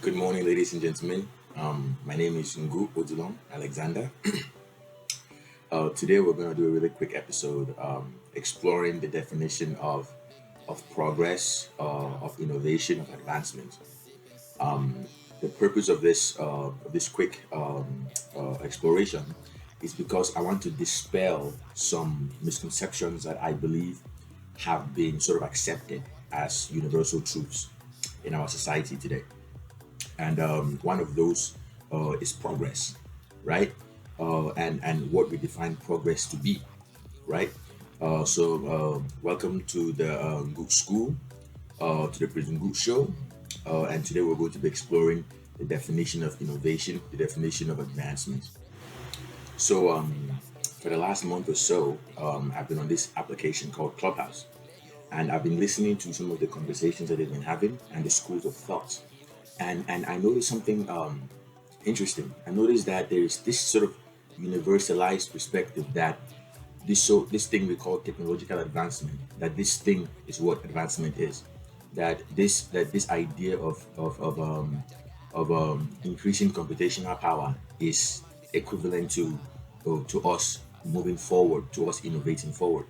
Good morning, ladies and gentlemen. My name is Ngu Odulon Alexander. Today, we're going to do a really quick episode exploring the definition of progress, of innovation, of advancement. The purpose of this quick exploration is because I want to dispel some misconceptions that I believe have been sort of accepted as universal truths in our society today. And one of those is progress, right? And what we define progress to be, right? Welcome to the Good School, to the Prison Good Show, and today we're going to be exploring the definition of innovation, the definition of advancement. For the last month or so, I've been on this application called Clubhouse, and I've been listening to some of the conversations that they've been having and the schools of thought. And I noticed something interesting. I noticed that there is this sort of universalized perspective that this thing we call technological advancement, that this thing is what advancement is, that this idea of increasing computational power is equivalent to us moving forward, to us innovating forward.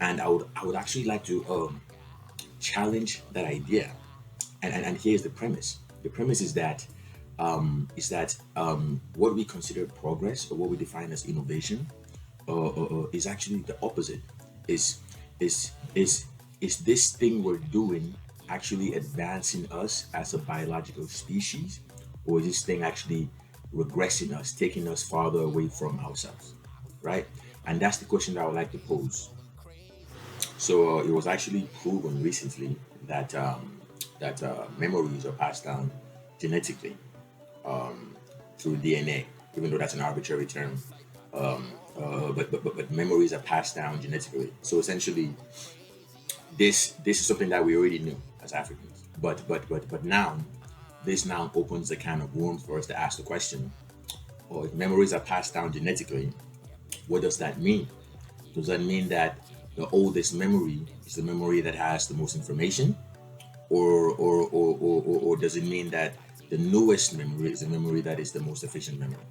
And I would actually like to challenge that idea. And here's the premise. The premise is that what we consider progress, or what we define as innovation, is actually the opposite. Is is is is this thing we're doing actually advancing us as a biological species, or is this thing actually regressing us, taking us farther away from ourselves, right? And that's the question that I would like to pose. It was actually proven recently that memories are passed down genetically through DNA, even though that's an arbitrary term. But memories are passed down genetically. So essentially, this is something that we already knew as Africans. But now, this now opens a can of worms for us to ask the question: or if memories are passed down genetically, what does that mean? Does that mean that the oldest memory is the memory that has the most information, or does it mean that the newest memory is the memory that is the most efficient memory,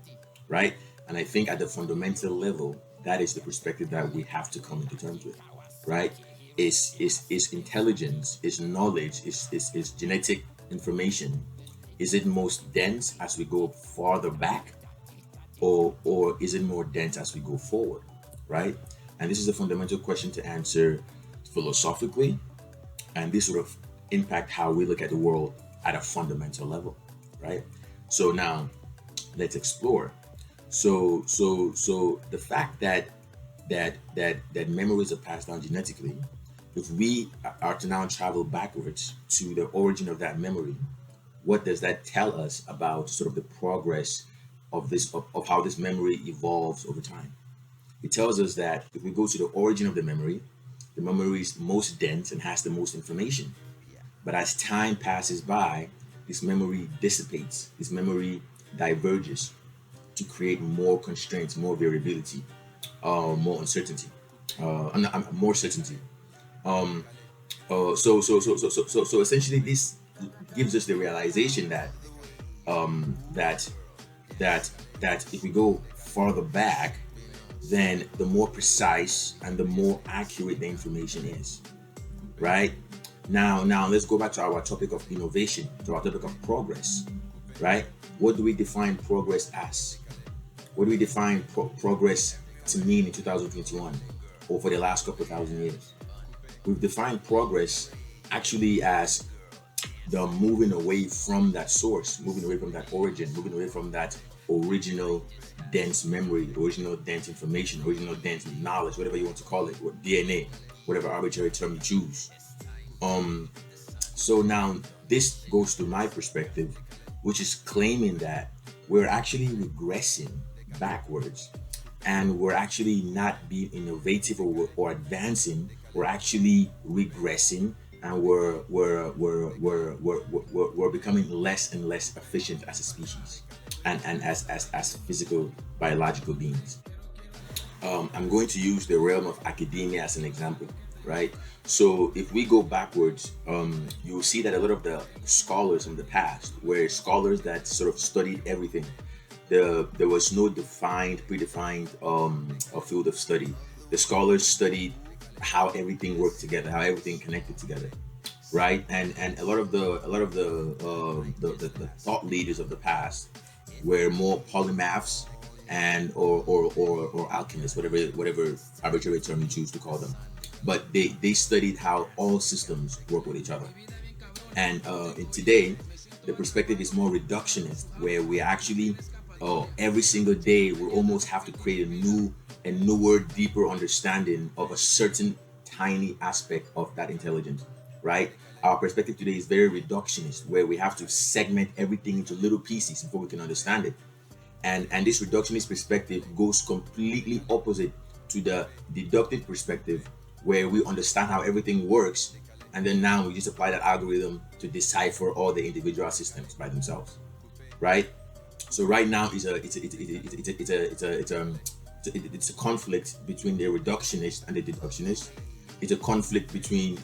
right? And I think at the fundamental level, that is the perspective that we have to come into terms with, right? Is intelligence, is knowledge, is genetic information, is it most dense as we go farther back, or is it more dense as we go forward, right? And this is a fundamental question to answer philosophically, and this sort of impact how we look at the world at a fundamental level, right? So now let's explore. So the fact that memories are passed down genetically, if we are to now travel backwards to the origin of that memory, what does that tell us about sort of the progress of how this memory evolves over time? It tells us that if we go to the origin of the memory is most dense and has the most information. But as time passes by, this memory dissipates, this memory diverges to create more constraints, more variability, more uncertainty, more certainty. Um, so essentially, this gives us the realization that that that if we go farther back, then the more precise and the more accurate the information is, right? Now let's go back to our topic of innovation, to our topic of progress, right? What do we define progress as? What do we define progress to mean in 2021, or for the last couple of thousand years? We've defined progress actually as the moving away from that source, moving away from that origin, moving away from that original dense memory, original dense information, original dense knowledge, whatever you want to call it, or DNA, whatever arbitrary term you choose. Um, so now this goes to my perspective, which is claiming that we're actually regressing backwards, and we're actually not being innovative, or advancing. We're actually regressing, and we're becoming less and less efficient as a species, and as physical biological beings. I'm going to use the realm of academia as an example, right? So if we go backwards, you'll see that a lot of the scholars in the past were scholars that sort of studied everything. There was no predefined a field of study. The scholars studied how everything worked together, how everything connected together, right? And a lot of the thought leaders of the past were more polymaths and or alchemists, whatever arbitrary term you choose to call them. But they studied how all systems work with each other. And in today, the perspective is more reductionist, where we actually, every single day, we almost have to create a newer, deeper understanding of a certain tiny aspect of that intelligence, right? Our perspective today is very reductionist, where we have to segment everything into little pieces before we can understand it. And this reductionist perspective goes completely opposite to the deductive perspective, where we understand how everything works, and then now we just apply that algorithm to decipher all the individual systems by themselves, right? So right now is a it's a conflict between the reductionist and the deductionist. It's a conflict between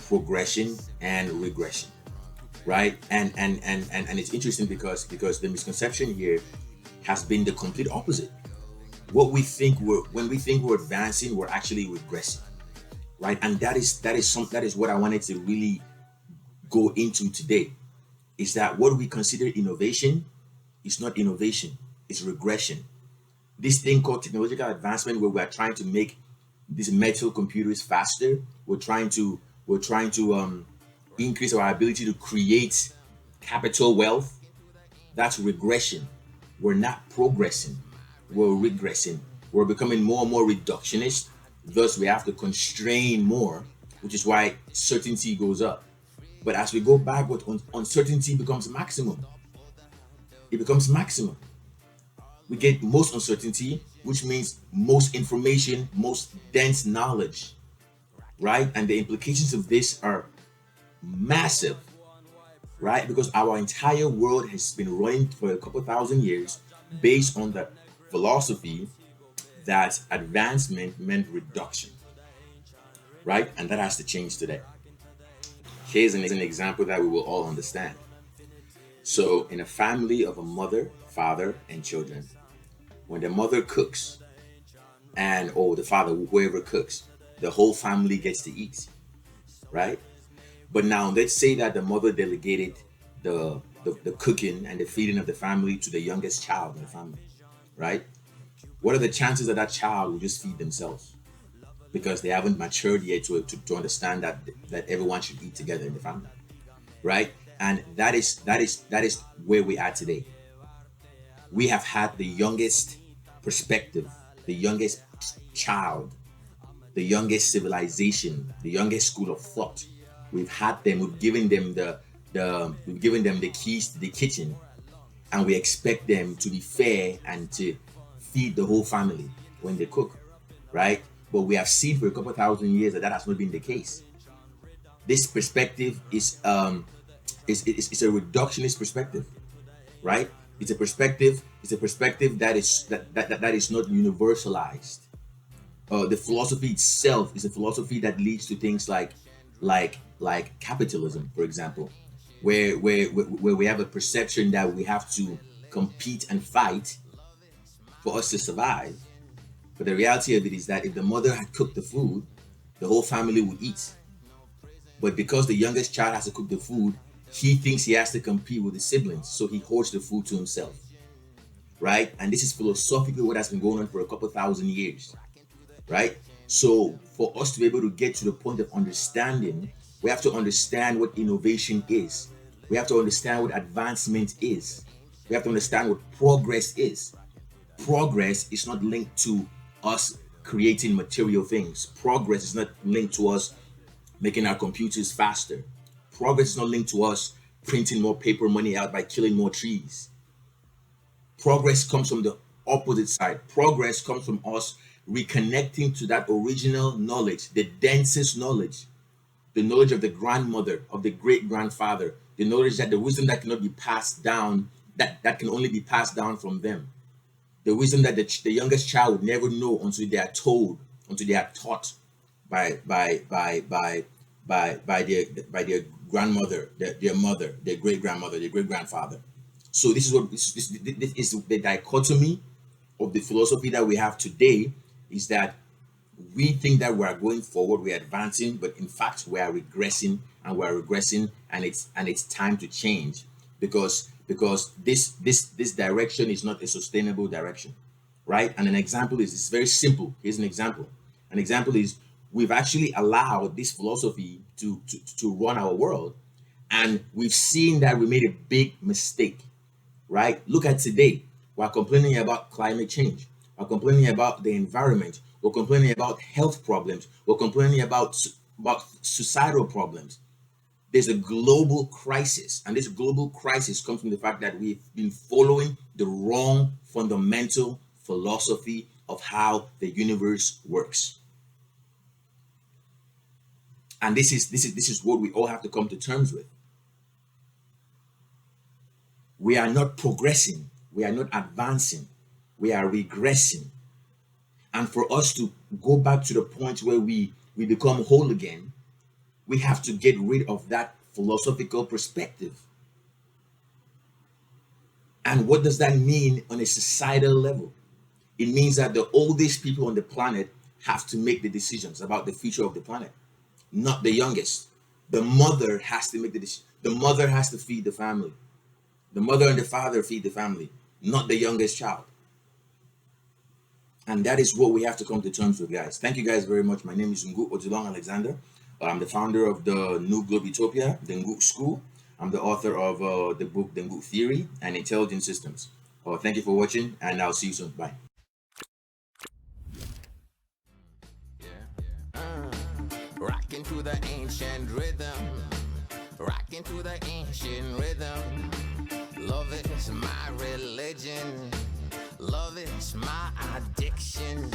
progression and regression, right? And it's interesting because the misconception here has been the complete opposite. What we think we're When we think we're advancing, we're actually regressing, right? And that is what I wanted to really go into today. Is that what we consider innovation is not innovation, it's regression. This thing called technological advancement, where we're trying to make these metal computers faster, we're trying to increase our ability to create capital wealth. That's regression. We're not progressing, we're regressing. We're becoming more and more reductionist. Thus, we have to constrain more, which is why certainty goes up. But as we go backward, uncertainty becomes maximum. It becomes maximum. We get most uncertainty, which means most information, most dense knowledge, right? And the implications of this are massive, right? Because our entire world has been running for a couple thousand years based on the philosophy that advancement meant reduction, right? And that has to change today. Here's an example that we will all understand. So, in a family of a mother, father, and children, when the mother cooks, and or the father, whoever cooks, the whole family gets to eat, right? But now let's say that the mother delegated the cooking and the feeding of the family to the youngest child in the family, right? What are the chances that that child will just feed themselves because they haven't matured yet to understand that everyone should eat together in the family, right? And that is where we are today. We have had the youngest perspective, the youngest child, the youngest civilization, the youngest school of thought. We've had them. We've given them the keys to the kitchen, and we expect them to be fair and to feed the whole family when they cook, right? But we have seen for a couple thousand years that has not been the case. This perspective is a reductionist perspective, right? It's a perspective that is not universalized. The philosophy itself is a philosophy that leads to things like capitalism, for example, where we have a perception that we have to compete and fight for us to survive. But the reality of it is that if the mother had cooked the food, the whole family would eat. But because the youngest child has to cook the food, he thinks he has to compete with his siblings, so he hoards the food to himself, right? And this is philosophically what has been going on for a couple thousand years, right? So for us to be able to get to the point of understanding, we have to understand what innovation is. We have to understand what advancement is. We have to understand what progress is. Progress is not linked to us creating material things. Progress is not linked to us making our computers faster. Progress is not linked to us printing more paper money out by killing more trees. Progress comes from the opposite side. Progress comes from us reconnecting to that original knowledge, the densest knowledge, the knowledge of the grandmother, of the great grandfather, the knowledge that the wisdom that cannot be passed down, that can only be passed down from them. The wisdom that the youngest child would never know until they are told, until they are taught, by their grandmother, their mother, their great grandmother, their great grandfather. So this is the dichotomy of the philosophy that we have today, is that we think that we are going forward, we are advancing, but in fact we are regressing, and we are regressing, and it's time to change, because this direction is not a sustainable direction, right? And an example is, it's very simple. Here's an example. An example is, we've actually allowed this philosophy to run our world, and we've seen that we made a big mistake, right? Look at today. We're complaining about climate change. We're complaining about the environment. We're complaining about health problems. We're complaining about societal problems. There's a global crisis, and this global crisis comes from the fact that we've been following the wrong fundamental philosophy of how the universe works. And this is what we all have to come to terms with. We are not progressing, we are not advancing, we are regressing. And for us to go back to the point where we become whole again, we have to get rid of that philosophical perspective. And what does that mean on a societal level? It means that the oldest people on the planet have to make the decisions about the future of the planet, not the youngest. The mother has to make the decision. The mother has to feed the family. The mother and the father feed the family, not the youngest child. And that is what we have to come to terms with, guys. Thank you guys very much. My name is Ngu Ojulong Alexander. I'm the founder of the New Globe Utopia, the Ngu School. I'm the author of the book, The Ngu Theory and Intelligent Systems. Thank you for watching, and I'll see you soon. Bye. Rocking to the ancient rhythm, rocking to the ancient rhythm. Love is my religion, love is my addiction.